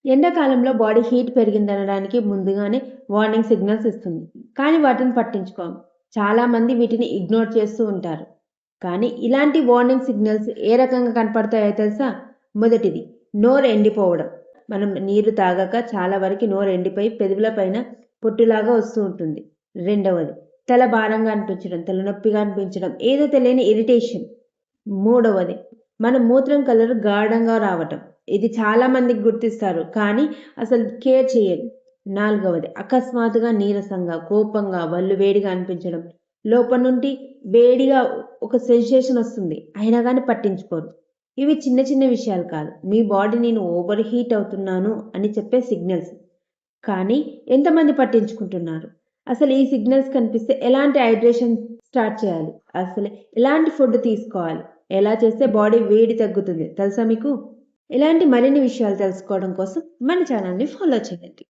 ఎండాకాలంలో body heat పెరిగిందనడానికి ముందుగానే warning signals ఇస్తుంది. కానీ వాటిని పట్టించుకోం. చాలామంది వీటిని ఇగ్నోర్ చేస్తూ ఉంటారు. కానీ ఇలాంటి వార్నింగ్ సిగ్నల్స్ ఏ రకంగా కనపడతాయో తెలుసా? మొదటిది, నోరు ఎండిపోవడం. మనం నీరు తాగాక చాలా వరకు నోరు ఎండిపోయి పెదవుల పైన పొట్టులాగా వస్తూ ఉంటుంది. రెండవది, తల భారంగా అనిపించడం, తలనొప్పిగా అనిపించడం, ఏదో తెలియని ఇరిటేషన్. మూడవది, మన మూత్రం కలర్ గాఢంగా రావటం. ఇది చాలా మందికి గుర్తిస్తారు కానీ అసలు కేర్ చేయరు. నాలుగవది, అకస్మాత్తుగా నీరసంగా, కోపంగా, వళ్ళు వేడిగా అనిపించడం. లోపల నుండి వేడిగా ఒక సెన్సేషన్ వస్తుంది. అయినా కానీ పట్టించుకోరు. ఇవి చిన్న చిన్న విషయాలు కాదు. మీ బాడీ నేను ఓవర్ హీట్ అవుతున్నాను అని చెప్పే సిగ్నల్స్. కానీ ఎంతమంది పట్టించుకుంటున్నారు? అసలు ఈ సిగ్నల్స్ కనిపిస్తే ఎలాంటి హైడ్రేషన్ స్టార్ట్ చేయాలి? అసలు ఎలాంటి ఫుడ్ తీసుకోవాలి? ఎలా చేస్తే బాడీ వేడి తగ్గుతుంది తెలుసా మీకు? ఇలాంటి మరిన్ని విషయాలు తెలుసుకోవడం కోసం మన ఛానల్ని ఫాలో చేయండి.